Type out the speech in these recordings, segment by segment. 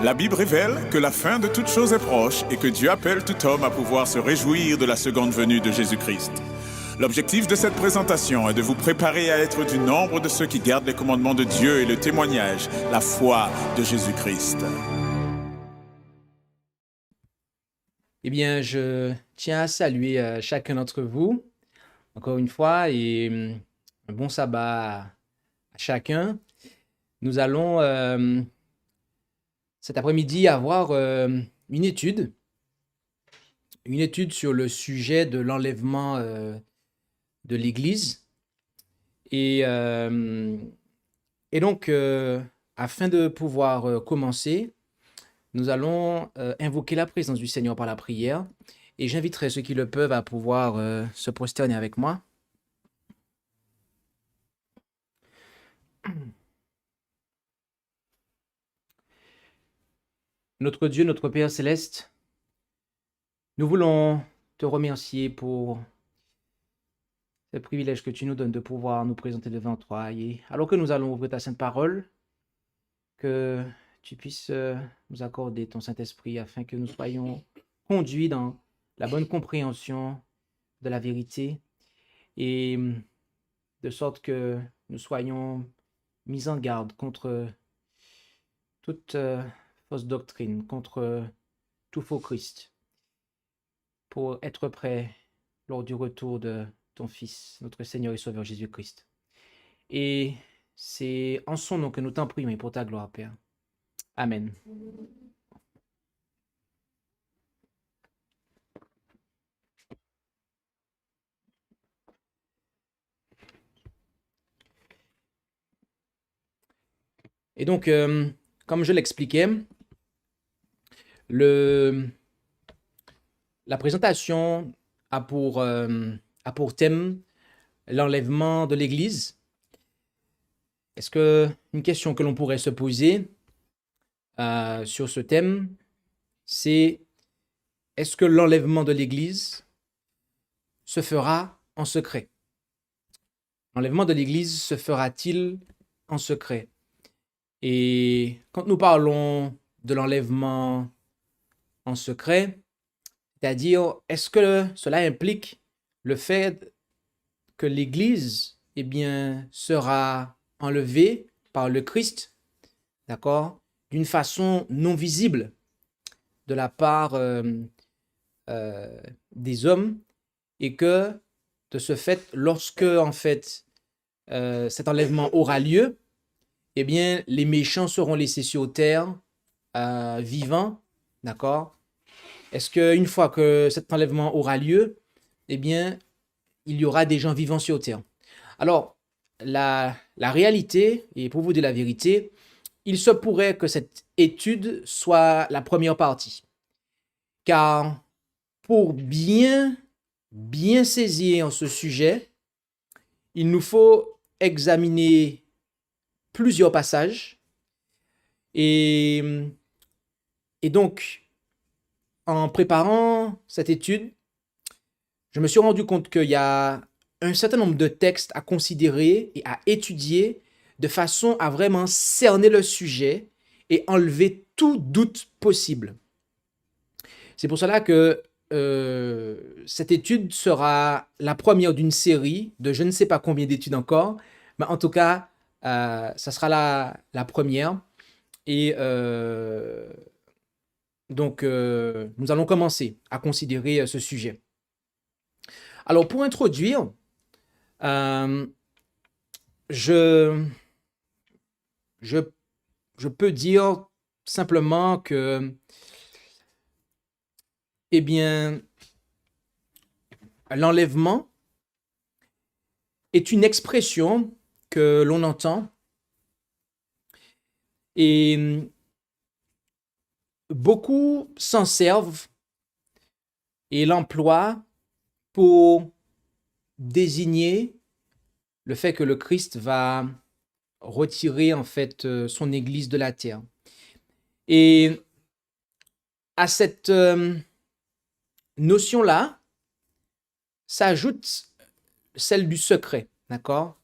La Bible révèle que la fin de toute chose est proche et que Dieu appelle tout homme à pouvoir se réjouir de la seconde venue de Jésus-Christ. L'objectif de cette présentation est de vous préparer à être du nombre de ceux qui gardent les commandements de Dieu et le témoignage, la foi de Jésus-Christ. Eh bien, je tiens à saluer chacun d'entre vous, encore une fois, et un bon sabbat à chacun. Nous allons cet après-midi avoir une étude sur le sujet de l'enlèvement de l'Église. Et donc, afin de pouvoir commencer, nous allons invoquer la présence du Seigneur par la prière. Et j'inviterai ceux qui le peuvent à pouvoir se prosterner avec moi. Notre Dieu, notre Père céleste, nous voulons te remercier pour ce privilège que tu nous donnes de pouvoir nous présenter devant toi. Et alors que nous allons ouvrir ta sainte parole, que tu puisses nous accorder ton Saint-Esprit afin que nous soyons conduits dans la bonne compréhension de la vérité et de sorte que nous soyons mis en garde contre toute fausse doctrine, contre tout faux Christ, pour être prêt lors du retour de ton Fils, notre Seigneur et Sauveur Jésus-Christ. Et c'est en son nom que nous t'en prions pour ta gloire, Père. Amen. Et donc, comme je l'expliquais, la présentation a pour thème l'enlèvement de l'Église. Est-ce que une question que l'on pourrait se poser sur ce thème, c'est est-ce que l'enlèvement de l'Église se fera en secret? L'enlèvement de l'Église se fera-t-il en secret? Et quand nous parlons de l'enlèvement en secret, c'est-à-dire, est-ce que cela implique le fait que l'Église, eh bien, sera enlevée par le Christ, d'accord, d'une façon non visible de la part des hommes, et que, de ce fait, lorsque, en fait, cet enlèvement aura lieu, eh bien, les méchants seront laissés sur terre vivants, d'accord? Est-ce qu'une fois que cet enlèvement aura lieu, eh bien, il y aura des gens vivants sur terre? Alors, la réalité, et pour vous dire la vérité, il se pourrait que cette étude soit la première partie. Car pour bien saisir ce sujet, il nous faut examiner plusieurs passages. Et donc, en préparant cette étude, je me suis rendu compte qu'il y a un certain nombre de textes à considérer et à étudier de façon à vraiment cerner le sujet et enlever tout doute possible. C'est pour cela que cette étude sera la première d'une série de je ne sais pas combien d'études encore, mais en tout cas, ça sera la première. Et donc, nous allons commencer à considérer ce sujet. Alors, pour introduire, je peux dire simplement que, eh bien, l'enlèvement est une expression que l'on entend et beaucoup s'en servent et l'emploient pour désigner le fait que le Christ va retirer en fait son Église de la terre. Et à cette notion-là s'ajoute celle du secret, d'accord?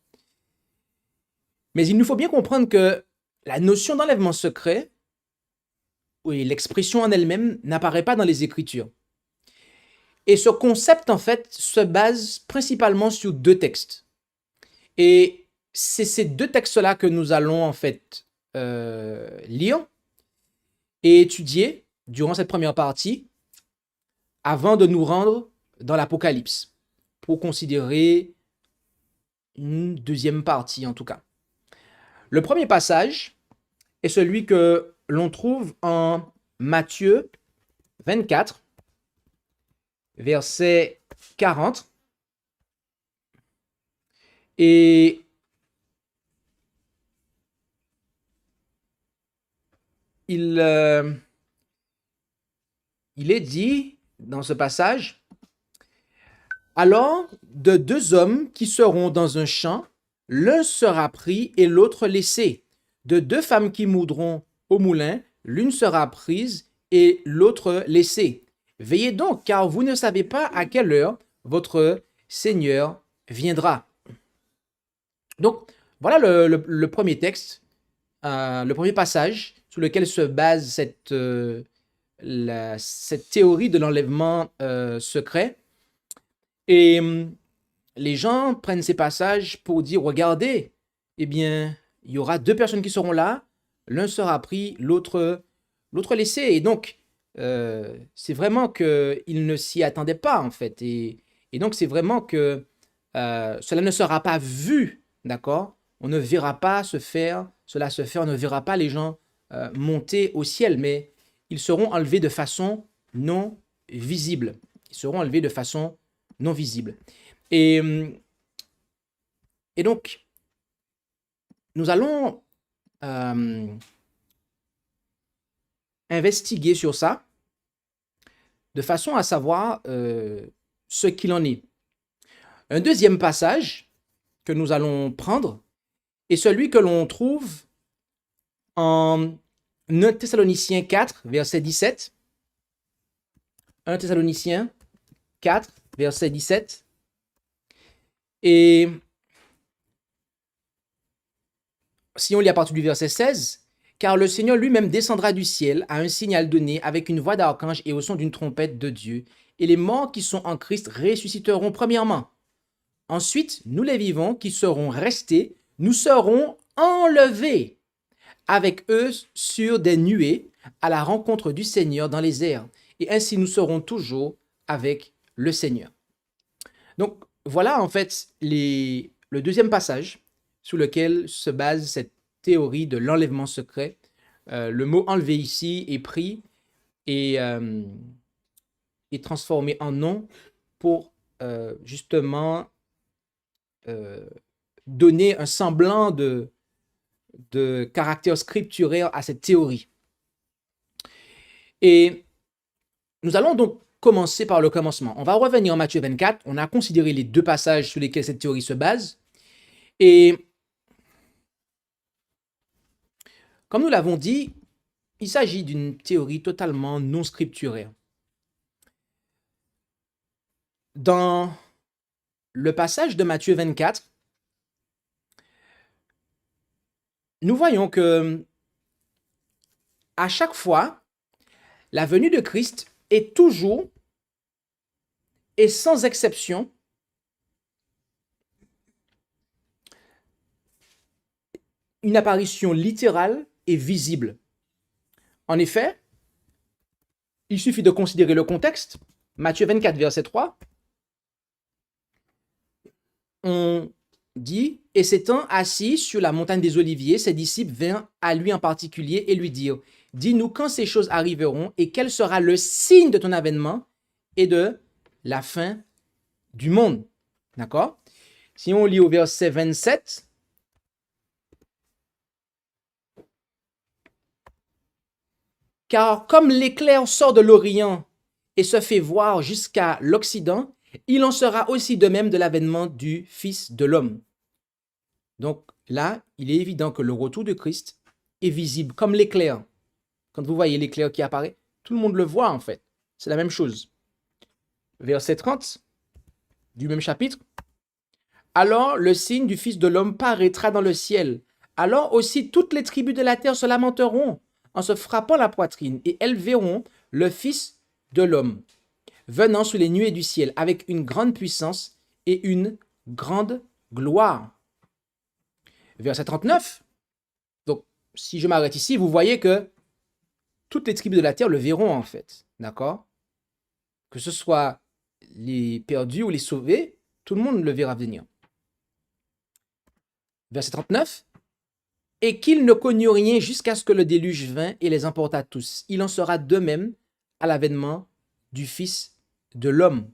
Mais il nous faut bien comprendre que la notion d'enlèvement secret oui, l'expression en elle-même n'apparaît pas dans les Écritures. Et ce concept, en fait, se base principalement sur deux textes. Et c'est ces deux textes-là que nous allons, en fait, lire et étudier durant cette première partie avant de nous rendre dans l'Apocalypse pour considérer une deuxième partie, en tout cas. Le premier passage est celui que l'on trouve en Matthieu 24, verset 40. Et il est dit dans ce passage, alors de deux hommes qui seront dans un champ, l'un sera pris et l'autre laissé. De deux femmes qui moudront au moulin, l'une sera prise et l'autre laissée. Veillez donc, car vous ne savez pas à quelle heure votre Seigneur viendra. Donc, voilà le premier texte, le premier passage sur lequel se base cette théorie de l'enlèvement secret. Et les gens prennent ces passages pour dire, regardez, eh bien, il y aura deux personnes qui seront là, l'un sera pris, l'autre laissé. Et donc, c'est vraiment qu'ils ne s'y attendaient pas, en fait. Et donc, c'est vraiment que cela ne sera pas vu, d'accord? On ne verra pas cela se faire, on ne verra pas les gens monter au ciel, mais ils seront enlevés de façon non visible. Ils seront enlevés de façon non visible. Et donc, nous allons investiguer sur ça de façon à savoir ce qu'il en est. Un deuxième passage que nous allons prendre est celui que l'on trouve en 1 Thessaloniciens 4, verset 17. 1 Thessaloniciens 4, verset 17. Et si on lit à partir du verset 16, car le Seigneur lui-même descendra du ciel à un signal donné avec une voix d'archange et au son d'une trompette de Dieu, et les morts qui sont en Christ ressusciteront premièrement. Ensuite, nous les vivants qui serons restés, nous serons enlevés avec eux sur des nuées à la rencontre du Seigneur dans les airs, et ainsi nous serons toujours avec le Seigneur. Donc, voilà en fait le deuxième passage sur lequel se base cette théorie de l'enlèvement secret. Le mot enlevé ici est pris et transformé en nom pour justement donner un semblant de caractère scripturaire à cette théorie. Et nous allons donc commencer par le commencement. On va revenir en Matthieu 24. On a considéré les deux passages sur lesquels cette théorie se base. Et comme nous l'avons dit, il s'agit d'une théorie totalement non scripturaire. Dans le passage de Matthieu 24, nous voyons que à chaque fois, la venue de Christ est toujours et sans exception une apparition littérale et visible. En effet, il suffit de considérer le contexte. Matthieu 24, verset 3. On dit, et s'étant assis sur la montagne des Oliviers, ses disciples vinrent à lui en particulier et lui dirent, dis-nous quand ces choses arriveront et quel sera le signe de ton avènement et de la fin du monde. D'accord? Si on lit au verset 27, car comme l'éclair sort de l'Orient et se fait voir jusqu'à l'Occident, il en sera aussi de même de l'avènement du Fils de l'homme. Donc là, il est évident que le retour de Christ est visible comme l'éclair. Quand vous voyez l'éclair qui apparaît, tout le monde le voit en fait. C'est la même chose. Verset 30 du même chapitre. Alors le signe du Fils de l'homme paraîtra dans le ciel. Alors aussi toutes les tribus de la terre se lamenteront. en se frappant la poitrine, et elles verront le Fils de l'homme venant sous les nuées du ciel avec une grande puissance et une grande gloire. Verset 39. Donc, si je m'arrête ici, vous voyez que toutes les tribus de la terre le verront en fait. D'accord? Que ce soit les perdus ou les sauvés, tout le monde le verra venir. Verset 39. Et qu'ils ne connurent rien jusqu'à ce que le déluge vînt et les emporta tous. Il en sera de même à l'avènement du Fils de l'homme.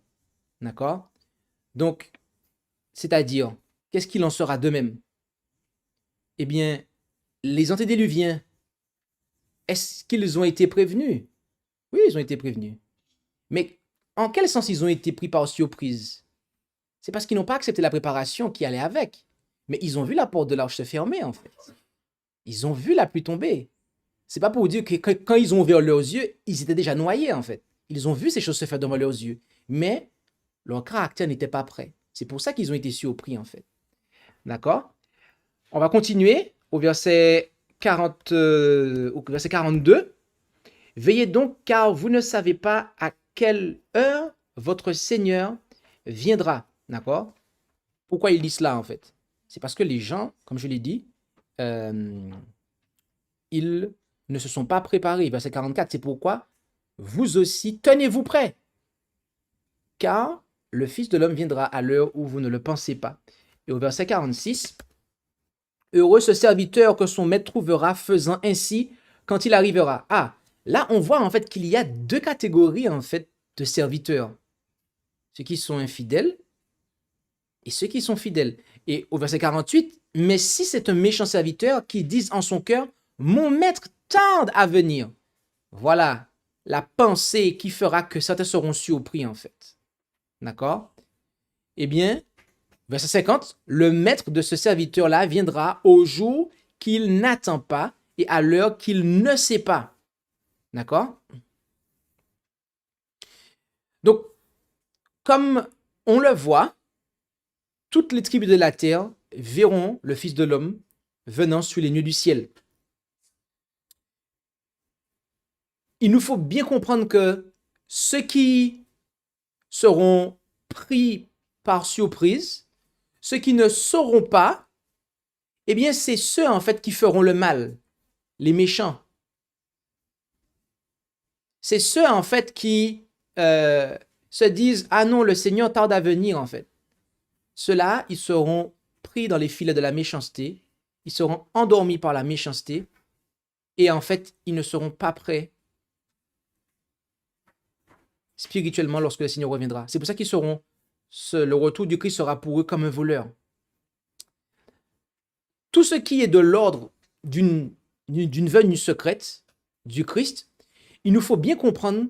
D'accord? Donc, c'est-à-dire, qu'est-ce qu'il en sera de même? Eh bien, les antédiluviens, est-ce qu'ils ont été prévenus? Oui, ils ont été prévenus. Mais en quel sens ils ont été pris par surprise? C'est parce qu'ils n'ont pas accepté la préparation qui allait avec. Mais ils ont vu la porte de l'arche se fermer, en fait. Ils ont vu la pluie tomber. C'est pas pour dire que quand ils ont ouvert leurs yeux, ils étaient déjà noyés, en fait. Ils ont vu ces choses se faire devant leurs yeux. Mais leur caractère n'était pas prêt. C'est pour ça qu'ils ont été surpris, en fait. D'accord? On va continuer au verset 42. Veillez donc, car vous ne savez pas à quelle heure votre Seigneur viendra. D'accord? Pourquoi il dit cela, en fait? C'est parce que les gens, comme je l'ai dit, ils ne se sont pas préparés. Verset 44, c'est pourquoi vous aussi, tenez-vous prêts, car le Fils de l'homme viendra à l'heure où vous ne le pensez pas. Et au verset 46, heureux ce serviteur que son maître trouvera faisant ainsi quand il arrivera. Ah, là, on voit en fait qu'il y a deux catégories en fait de serviteurs. Ceux qui sont infidèles et ceux qui sont fidèles. Et au verset 48, mais si c'est un méchant serviteur qui dise en son cœur, mon maître tarde à venir. Voilà la pensée qui fera que certains seront surpris en fait. D'accord? Eh bien, verset 50, le maître de ce serviteur-là viendra au jour qu'il n'attend pas et à l'heure qu'il ne sait pas. D'accord? Donc, comme on le voit, toutes les tribus de la terre verront le Fils de l'homme venant sur les nuées du ciel. Il nous faut bien comprendre que ceux qui seront pris par surprise, ceux qui ne sauront pas, eh bien, c'est ceux en fait qui feront le mal, les méchants. C'est ceux en fait qui se disent « Ah non, le Seigneur tarde à venir » en fait. Ceux-là, ils seront pris dans les filets de la méchanceté, ils seront endormis par la méchanceté et en fait, ils ne seront pas prêts spirituellement lorsque le Seigneur reviendra. C'est pour ça qu'ils seront, le retour du Christ sera pour eux comme un voleur. Tout ce qui est de l'ordre d'une venue secrète du Christ, il nous faut bien comprendre,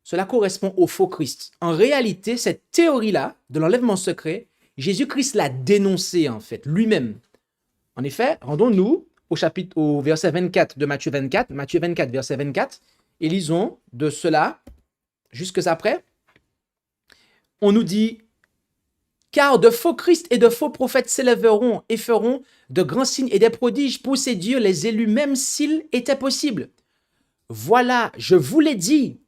cela correspond au faux Christ. En réalité, cette théorie-là de l'enlèvement secret, Jésus-Christ l'a dénoncé en fait, lui-même. En effet, rendons-nous au verset 24 de Matthieu 24, verset 24, et lisons de cela jusque après. On nous dit, car de faux Christ et de faux prophètes s'élèveront et feront de grands signes et des prodiges pour séduire les élus, même s'il était possible. Voilà, je vous l'ai dit.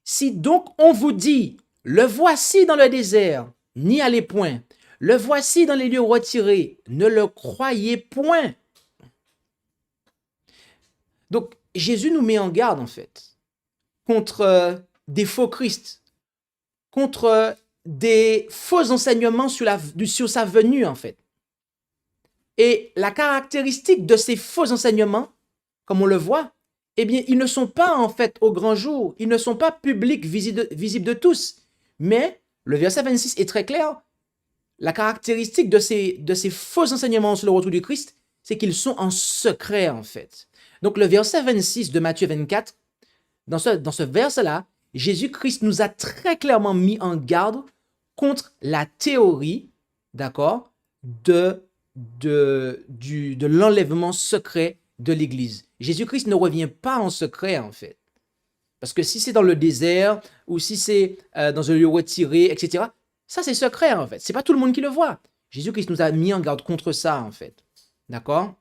Si donc on vous dit, le voici dans le désert, n'y allez point. Le voici dans les lieux retirés, ne le croyez point. Donc, Jésus nous met en garde, en fait, contre des faux Christ, contre des faux enseignements sur sa venue, en fait. Et la caractéristique de ces faux enseignements, comme on le voit, eh bien, ils ne sont pas, en fait, au grand jour, ils ne sont pas publics, visibles de tous. Mais, le verset 26 est très clair, la caractéristique de ces faux enseignements sur le retour du Christ, c'est qu'ils sont en secret, en fait. Donc, le verset 26 de Matthieu 24, dans ce verset-là, Jésus-Christ nous a très clairement mis en garde contre la théorie, d'accord, de l'enlèvement secret de l'Église. Jésus-Christ ne revient pas en secret, en fait. Parce que si c'est dans le désert, ou si c'est dans un lieu retiré, etc., ça, c'est secret, en fait. C'est pas tout le monde qui le voit. Jésus-Christ nous a mis en garde contre ça, en fait. D'accord?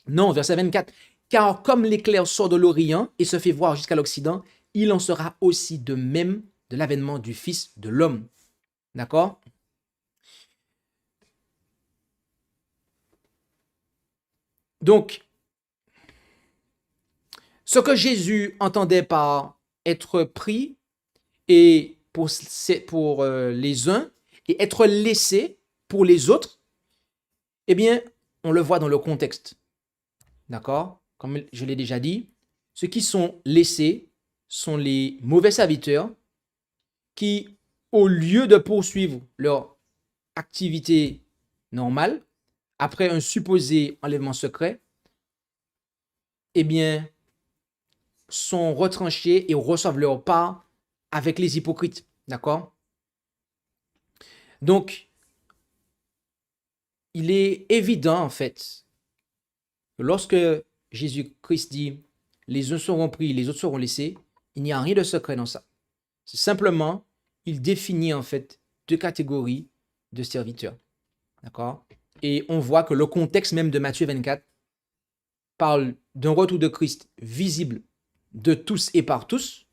Non, verset 24. Car comme l'éclair sort de l'Orient et se fait voir jusqu'à l'Occident, il en sera aussi de même de l'avènement du Fils de l'homme. D'accord? Donc, ce que Jésus entendait par être pris et pour les uns et être laissé pour les autres, eh bien, on le voit dans le contexte. D'accord? Comme je l'ai déjà dit, ceux qui sont laissés sont les mauvais serviteurs qui, au lieu de poursuivre leur activité normale, après un supposé enlèvement secret, eh bien, sont retranchés et reçoivent leur part avec les hypocrites. D'accord? Donc, il est évident, en fait, que lorsque Jésus-Christ dit « les uns seront pris, les autres seront laissés », il n'y a rien de secret dans ça. C'est simplement, il définit, en fait, deux catégories de serviteurs. D'accord? Et on voit que le contexte même de Matthieu 24 parle d'un retour de Christ visible de tous et par tous,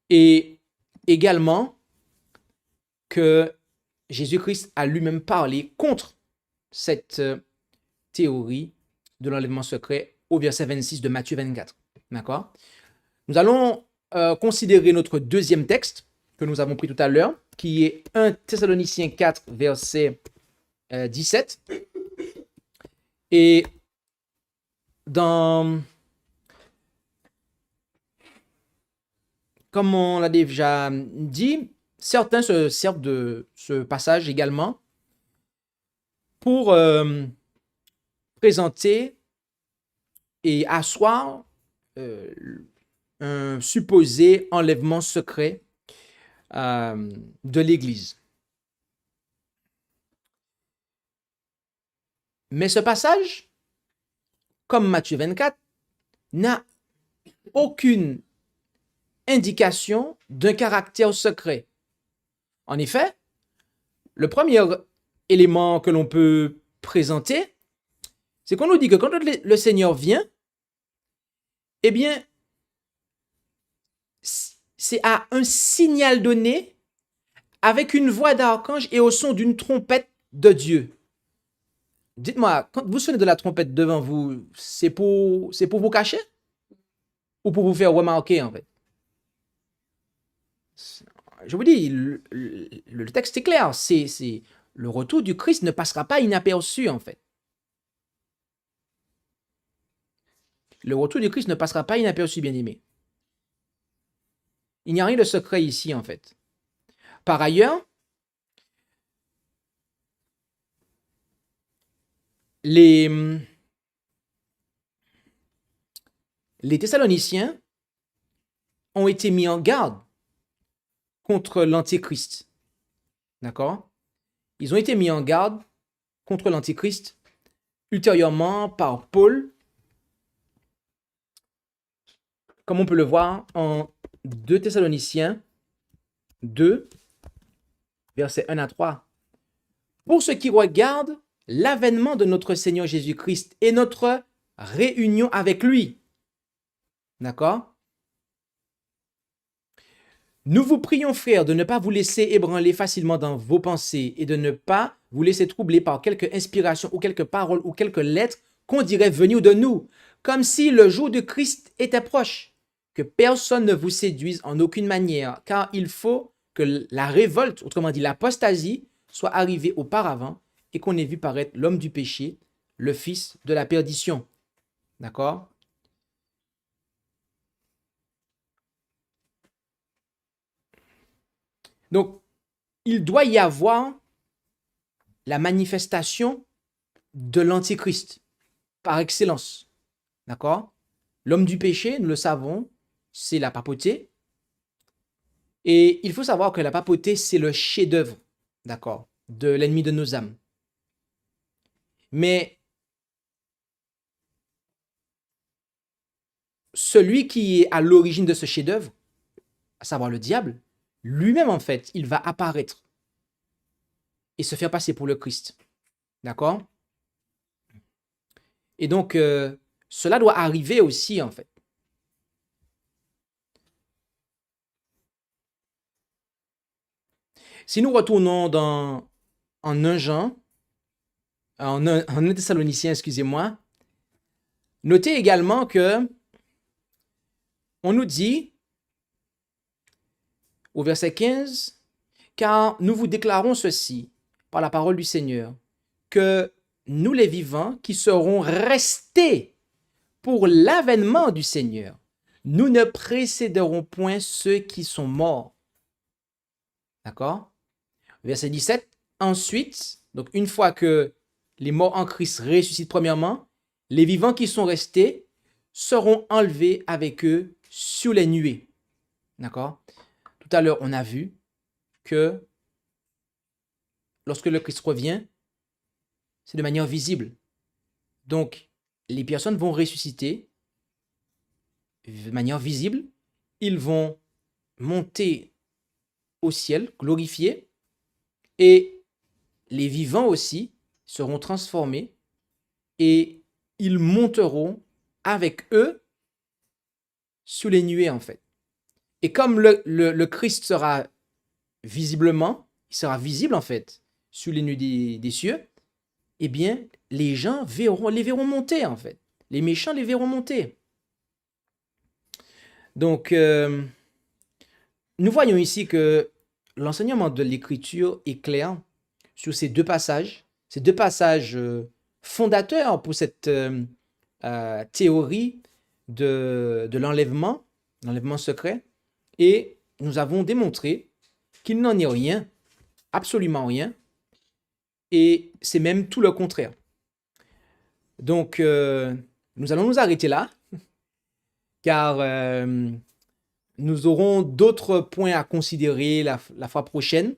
et également que Jésus-Christ a lui-même parlé contre cette théorie de l'enlèvement secret au verset 26 de Matthieu 24. D'accord? Nous allons considérer notre deuxième texte que nous avons pris tout à l'heure, qui est 1 Thessaloniciens 4, verset 17. Et comme on l'a déjà dit, certains se servent de ce passage également pour présenter et asseoir un supposé enlèvement secret de l'Église. Mais ce passage, comme Matthieu 24, n'a aucune indication d'un caractère secret. En effet, le premier élément que l'on peut présenter, c'est qu'on nous dit que quand le Seigneur vient, eh bien, c'est à un signal donné avec une voix d'archange et au son d'une trompette de Dieu. Dites-moi, quand vous sonnez de la trompette devant vous, c'est pour vous cacher ou pour vous faire remarquer, en fait? Je vous dis, le texte est clair. Le retour du Christ ne passera pas inaperçu, en fait. Le retour du Christ ne passera pas inaperçu, bien-aimé. Il n'y a rien de secret ici, en fait. Par ailleurs, les Thessaloniciens ont été mis en garde contre l'Antéchrist. D'accord? Ils ont été mis en garde contre l'Antéchrist ultérieurement par Paul, comme on peut le voir en 2 Thessaloniciens 2, versets 1 à 3. Pour ce qui regarde l'avènement de notre Seigneur Jésus-Christ et notre réunion avec lui. D'accord? Nous vous prions, frères, de ne pas vous laisser ébranler facilement dans vos pensées et de ne pas vous laisser troubler par quelque inspiration ou quelque parole ou quelque lettre qu'on dirait venir de nous, comme si le jour de Christ était proche. Que personne ne vous séduise en aucune manière, car il faut que la révolte, autrement dit l'apostasie, soit arrivée auparavant et qu'on ait vu paraître l'homme du péché, le fils de la perdition. D'accord? Donc, il doit y avoir la manifestation de l'Antichrist, par excellence. D'accord? L'homme du péché, nous le savons, c'est la papauté. Et il faut savoir que la papauté, c'est le chef-d'œuvre, d'accord, de l'ennemi de nos âmes. Mais celui qui est à l'origine de ce chef-d'œuvre, à savoir le diable, lui-même, en fait, il va apparaître et se faire passer pour le Christ. D'accord? Et donc, cela doit arriver aussi, en fait. Si nous retournons en 1 Jean, en 1 Thessaloniciens, excusez-moi, notez également que on nous dit au verset 15, car nous vous déclarons ceci par la parole du Seigneur, que nous les vivants qui serons restés pour l'avènement du Seigneur, nous ne précéderons point ceux qui sont morts. D'accord? Verset 17. Ensuite, donc une fois que les morts en Christ ressuscitent premièrement, les vivants qui sont restés seront enlevés avec eux sur les nuées. D'accord? Tout à l'heure, on a vu que lorsque le Christ revient, c'est de manière visible. Donc, les personnes vont ressusciter de manière visible. Ils vont monter au ciel, glorifiés, et les vivants aussi seront transformés et ils monteront avec eux sur les nuées, en fait. Et comme le Christ sera visiblement, il sera visible, en fait, sur les nuées des cieux, eh bien, les gens les verront monter, en fait. Les méchants les verront monter. Donc, nous voyons ici que l'enseignement de l'Écriture est clair sur ces 2 passages, fondateurs pour cette théorie de l'enlèvement secret. Et nous avons démontré qu'il n'en est rien, absolument rien, et c'est même tout le contraire. Donc, nous allons nous arrêter là, car nous aurons d'autres points à considérer la fois prochaine.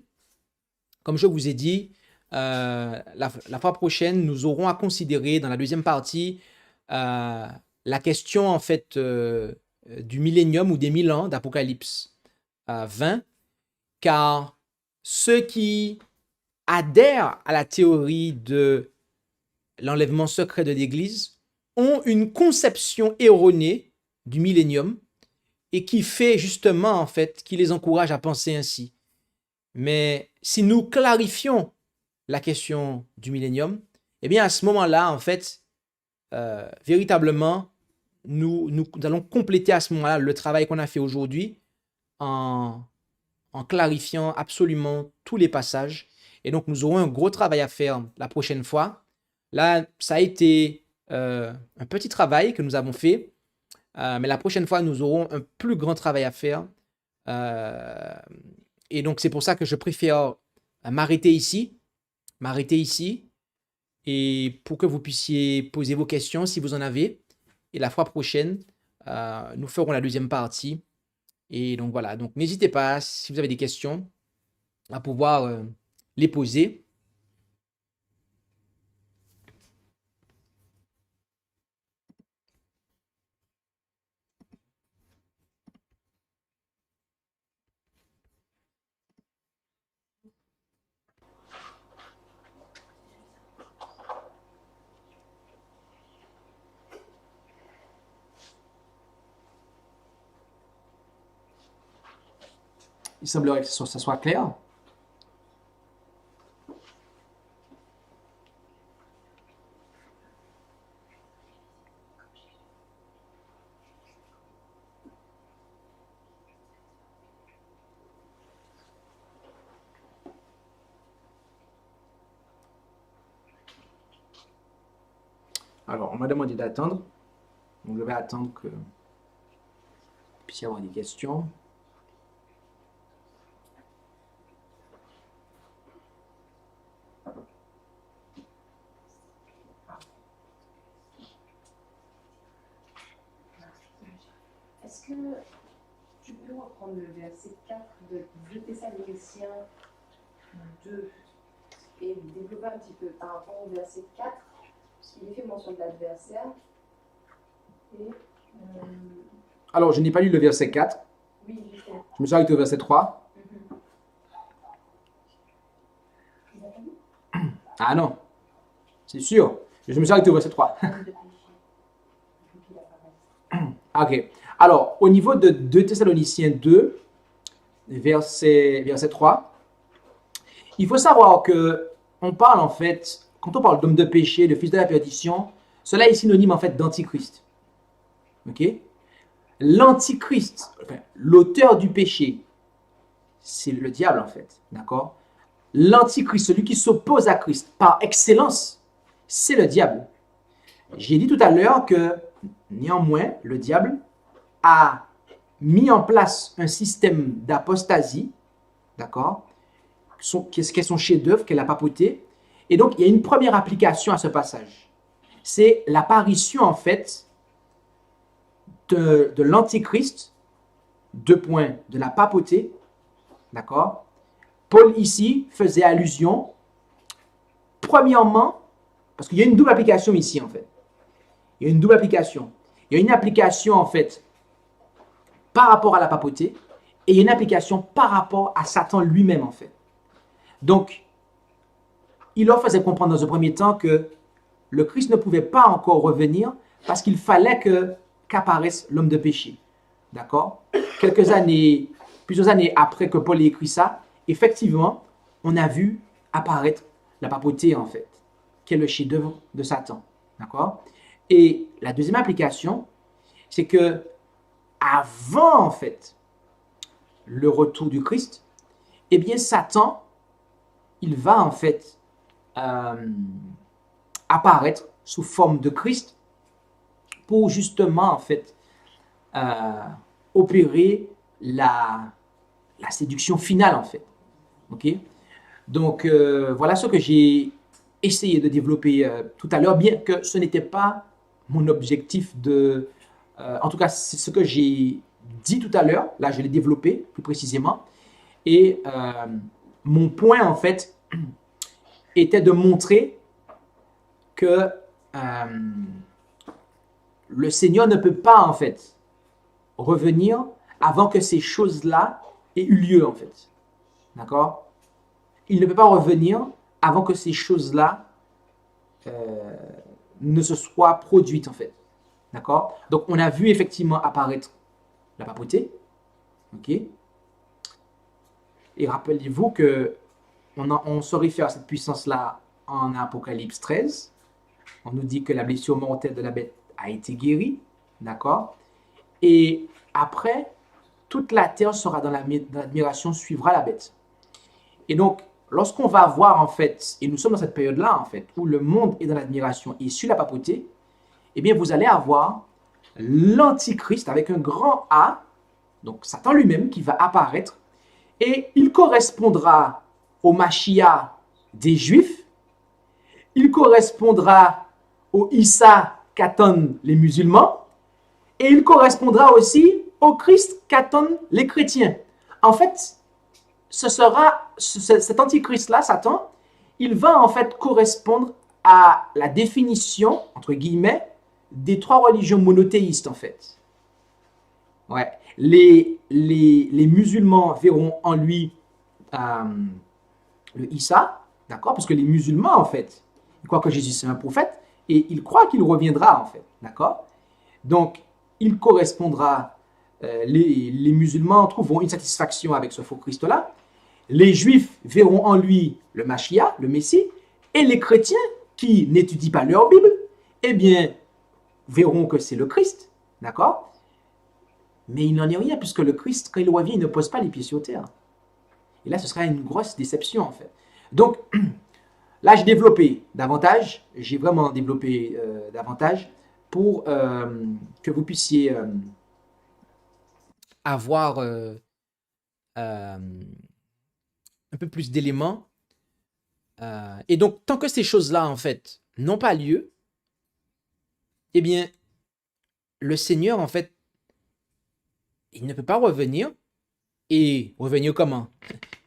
Comme je vous ai dit, la fois prochaine, nous aurons à considérer dans la deuxième partie la question en fait du millénium ou des 1000 ans d'Apocalypse 20, car ceux qui adhèrent à la théorie de l'enlèvement secret de l'Église ont une conception erronée du millénium et qui fait justement, en fait, qui les encourage à penser ainsi. Mais si nous clarifions la question du millénium, eh bien à ce moment-là, en fait, véritablement, nous allons compléter à ce moment-là le travail qu'on a fait aujourd'hui en clarifiant absolument tous les passages. Et donc, nous aurons un gros travail à faire la prochaine fois. Là, ça a été un petit travail que nous avons fait. Mais la prochaine fois, nous aurons un plus grand travail à faire. Et donc, c'est pour ça que je préfère m'arrêter ici. Et pour que vous puissiez poser vos questions si vous en avez. Et la fois prochaine, nous ferons la deuxième partie. Et donc, voilà. Donc, n'hésitez pas, si vous avez des questions, à pouvoir les poser. Il semblerait que ça soit clair. Alors, on m'a demandé d'attendre. Donc, je vais attendre que vous puissiez avoir des questions. Est-ce que tu peux reprendre le verset 4 de 2 Thessaloniciens 2 et développer un petit peu par rapport au verset 4, parce qu'il est fait mention de l'adversaire. Et, Alors, je n'ai pas lu le verset 4. oui, j'ai fait. Je me suis arrêté au verset 3. Tu l'as pas lu? Ah non, c'est sûr. Je me suis arrêté au verset 3. Ok. Alors, au niveau de 2 Thessaloniciens 2, verset 3, il faut savoir que on parle en fait, quand on parle d'homme de péché, de fils de la perdition, cela est synonyme en fait d'antichrist. Ok? L'antichrist, enfin, l'auteur du péché, c'est le diable en fait. D'accord? L'antichrist, celui qui s'oppose à Christ par excellence, c'est le diable. J'ai dit tout à l'heure que néanmoins, le diable a mis en place un système d'apostasie, d'accord, qui est son chef-d'œuvre, qu'est la papauté. Et donc, il y a une première application à ce passage. C'est l'apparition, en fait, de l'antichrist, de la papauté, d'accord. Paul, ici, faisait allusion, premièrement, parce qu'il y a une double application ici, en fait. Il y a une double application. Il y a une application, en fait, par rapport à la papauté, et il y a une application par rapport à Satan lui-même, en fait. Donc, il leur faisait comprendre dans un premier temps que le Christ ne pouvait pas encore revenir parce qu'il fallait qu'apparaisse l'homme de péché. D'accord? Plusieurs années après que Paul ait écrit ça, effectivement, on a vu apparaître la papauté, en fait, qui est le chef-d'œuvre de Satan. D'accord? Et la deuxième application, c'est que avant, en fait, le retour du Christ, eh bien, Satan, il va, en fait, apparaître sous forme de Christ pour justement, en fait, opérer la séduction finale, en fait. OK? Donc, voilà ce que j'ai essayé de développer tout à l'heure, bien que ce n'était pas mon objectif de... en tout cas, c'est ce que j'ai dit tout à l'heure. Là, je l'ai développé plus précisément. Et mon point, en fait, était de montrer que le Seigneur ne peut pas, en fait, revenir avant que ces choses-là aient eu lieu, en fait. D'accord? Il ne peut pas revenir avant que ces choses-là ne se soient produites, en fait. D'accord? Donc, on a vu effectivement apparaître la papauté. OK? Et rappelez-vous que on se réfère à cette puissance-là en Apocalypse 13. On nous dit que la blessure mortelle de la bête a été guérie. D'accord? Et après, toute la terre sera dans l'admiration, suivra la bête. Et donc, lorsqu'on va voir, en fait, et nous sommes dans cette période-là, en fait, où le monde est dans l'admiration et suit la papauté, eh bien, vous allez avoir l'antichrist avec un grand A, donc Satan lui-même, qui va apparaître, et il correspondra au Mashiach des Juifs, il correspondra au Issa qu'attendent les musulmans, et il correspondra aussi au Christ qu'attendent les chrétiens. En fait, cet antichrist-là, Satan, il va en fait correspondre à la définition, entre guillemets, des 3 religions monothéistes, en fait. Ouais. Les musulmans verront en lui le Issa, d'accord? Parce que les musulmans, en fait, ils croient que Jésus c'est un prophète et ils croient qu'il reviendra, en fait, d'accord? Donc, il correspondra, les musulmans trouveront une satisfaction avec ce faux Christ-là. Les juifs verront en lui le Mashiach, le Messie, et les chrétiens qui n'étudient pas leur Bible, eh bien, verront que c'est le Christ, d'accord? Mais il n'en est rien, puisque le Christ, quand il revient, il ne pose pas les pieds sur terre. Et là, ce sera une grosse déception, en fait. Donc, là, j'ai développé davantage, j'ai vraiment développé davantage pour que vous puissiez avoir un peu plus d'éléments. Et donc, tant que ces choses-là, en fait, n'ont pas lieu, eh bien, le Seigneur, en fait, il ne peut pas revenir. Et revenir comment?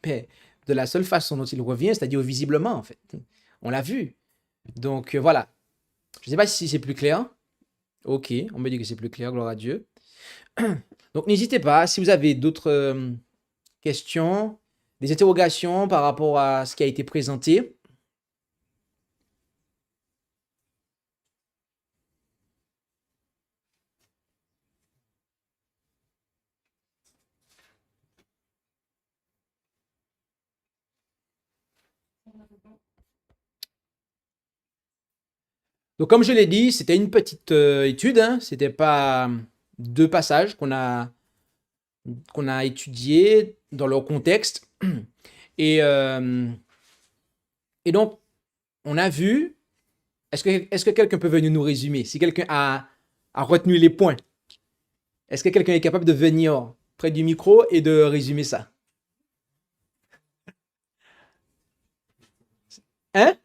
De la seule façon dont il revient, c'est-à-dire visiblement, en fait. On l'a vu. Donc, voilà. Je ne sais pas si c'est plus clair. Ok, on me dit que c'est plus clair, gloire à Dieu. Donc, n'hésitez pas, si vous avez d'autres questions, des interrogations par rapport à ce qui a été présenté. Donc, comme je l'ai dit, c'était une petite étude, hein. C'était pas deux passages qu'on a étudiés dans leur contexte. Et, euh, et donc, on a vu, est-ce que quelqu'un peut venir nous résumer? Si quelqu'un a retenu les points, est-ce que quelqu'un est capable de venir près du micro et de résumer ça? Hein?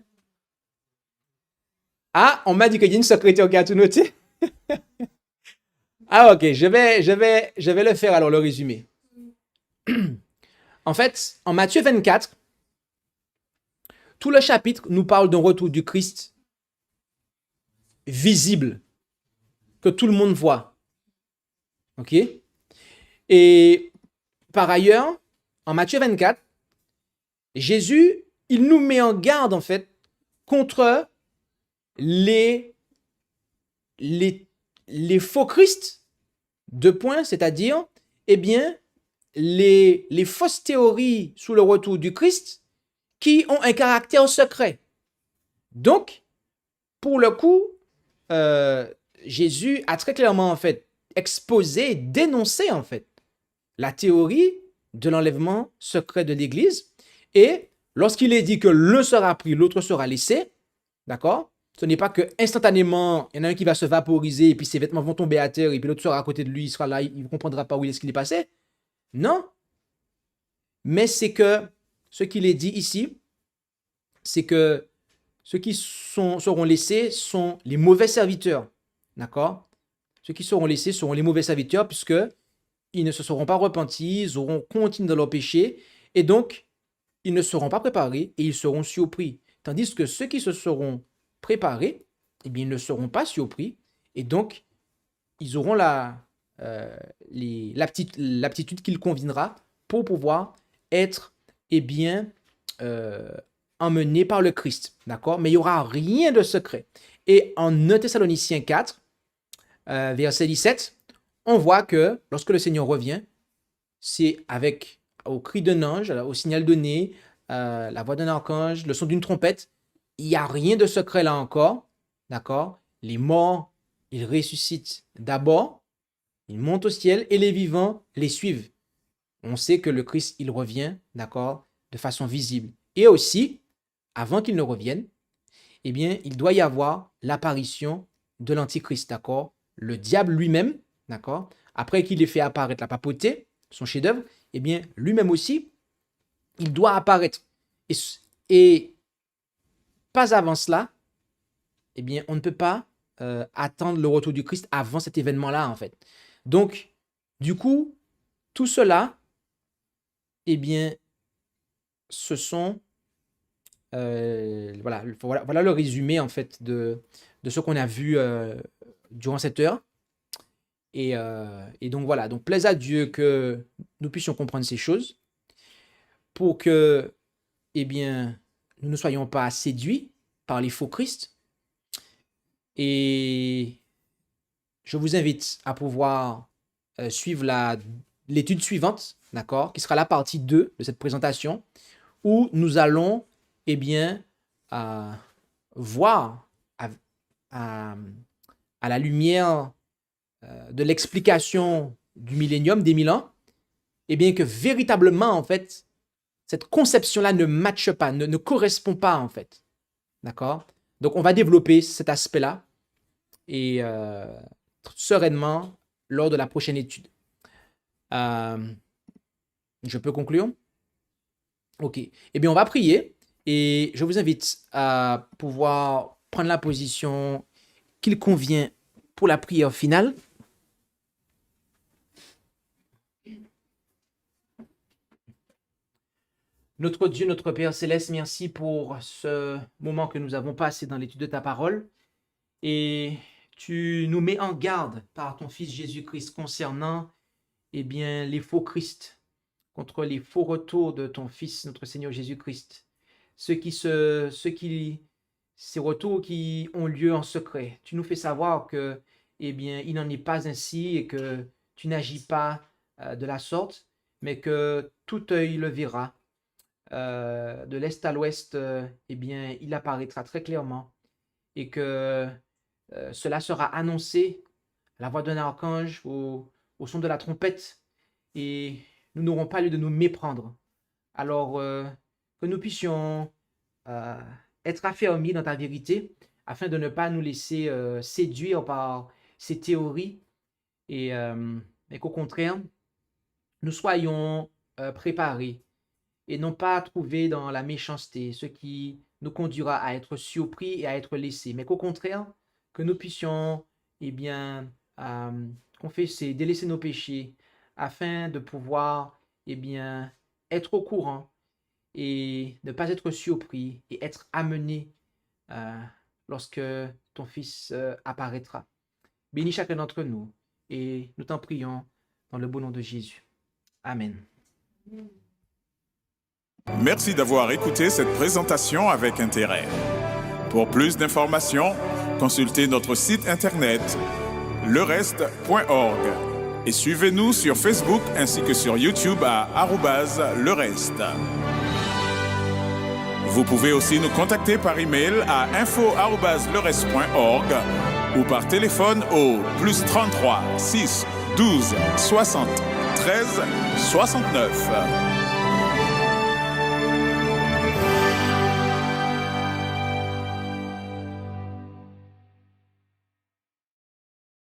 Ah, on m'a dit qu'il y a une secrétaire qui a tout noté. Ah, ok, je vais le faire alors, le résumé. En fait, en Matthieu 24, tout le chapitre nous parle d'un retour du Christ visible, que tout le monde voit. Ok? Et par ailleurs, en Matthieu 24, Jésus, il nous met en garde, en fait, contre les, les, les faux Christ, deux points, c'est-à-dire, eh bien, les fausses théories sous le retour du Christ qui ont un caractère secret. Donc, pour le coup, Jésus a très clairement, en fait, exposé, dénoncé, en fait, la théorie de l'enlèvement secret de l'Église. Et lorsqu'il est dit que l'un sera pris, l'autre sera laissé, d'accord? Ce n'est pas que instantanément, il y en a un qui va se vaporiser et puis ses vêtements vont tomber à terre et puis l'autre sera à côté de lui, il sera là, il ne comprendra pas où est-ce qu'il est passé. Non. Mais c'est que ce qu'il est dit ici, c'est que ceux qui seront laissés sont les mauvais serviteurs. D'accord? Ceux qui seront laissés seront les mauvais serviteurs puisque ils ne se seront pas repentis, ils auront continué dans leur péché et donc ils ne seront pas préparés et ils seront surpris. Tandis que ceux qui se seront préparés, eh bien, ils ne seront pas surpris et donc ils auront l'aptitude qu'il conviendra pour pouvoir être eh bien, euh, emmenés par le Christ. D'accord? Mais il n'y aura rien de secret. Et en 1 Thessaloniciens 4, verset 17, on voit que lorsque le Seigneur revient, c'est avec au cri d'un ange, au signal donné, la voix d'un archange, le son d'une trompette. Il n'y a rien de secret là encore. D'accord? Les morts, ils ressuscitent d'abord, ils montent au ciel et les vivants les suivent. On sait que le Christ, il revient, d'accord, de façon visible. Et aussi, avant qu'il ne revienne, eh bien, il doit y avoir l'apparition de l'Antichrist, d'accord? Le diable lui-même, d'accord? Après qu'il ait fait apparaître la papauté, son chef-d'œuvre, eh bien, lui-même aussi, il doit apparaître. Et pas avant cela, eh bien, on ne peut pas attendre le retour du Christ avant cet événement-là, en fait. Donc, du coup, tout cela, eh bien, ce sont voilà le résumé en fait de ce qu'on a vu durant cette heure. Et donc voilà, donc plaise à Dieu que nous puissions comprendre ces choses pour que, eh bien, nous ne soyons pas séduits par les faux Christ. Et je vous invite à pouvoir suivre l'étude suivante, d'accord, qui sera la partie 2 de cette présentation, où nous allons, eh bien, voir à, à la lumière de l'explication du millénium, des 1000 ans, eh bien que véritablement, en fait, cette conception-là ne matche pas, ne correspond pas, en fait. D'accord? Donc, on va développer cet aspect-là et sereinement lors de la prochaine étude. Je peux conclure? Ok. Eh bien, on va prier et je vous invite à pouvoir prendre la position qu'il convient pour la prière finale. Notre Dieu, notre Père Céleste, merci pour ce moment que nous avons passé dans l'étude de ta parole. Et tu nous mets en garde par ton Fils Jésus-Christ concernant eh bien, les faux Christ, contre les faux retours de ton Fils, notre Seigneur Jésus-Christ. Ces retours qui ont lieu en secret. Tu nous fais savoir que, eh bien, il n'en est pas ainsi et que tu n'agis pas de la sorte, mais que tout œil le verra de l'est à l'ouest, eh bien, il apparaîtra très clairement et que cela sera annoncé à la voix d'un archange, au son de la trompette, et nous n'aurons pas lieu de nous méprendre. Alors, que nous puissions être affermis dans ta vérité, afin de ne pas nous laisser séduire par ces théories, et qu'au contraire, nous soyons préparés et non pas trouvés dans la méchanceté, ce qui nous conduira à être surpris et à être laissés, mais qu'au contraire, que nous puissions, eh bien, confesser, délaisser nos péchés, afin de pouvoir, eh bien, être au courant et ne pas être surpris et être amené lorsque ton Fils apparaîtra. Bénis chacun d'entre nous et nous t'en prions dans le beau nom de Jésus. Amen. Merci d'avoir écouté cette présentation avec intérêt. Pour plus d'informations, consultez notre site internet lereste.org et suivez-nous sur Facebook ainsi que sur YouTube à @lereste. Vous pouvez aussi nous contacter par email à info@lereste.org ou par téléphone au +33 6 12 60 13 69.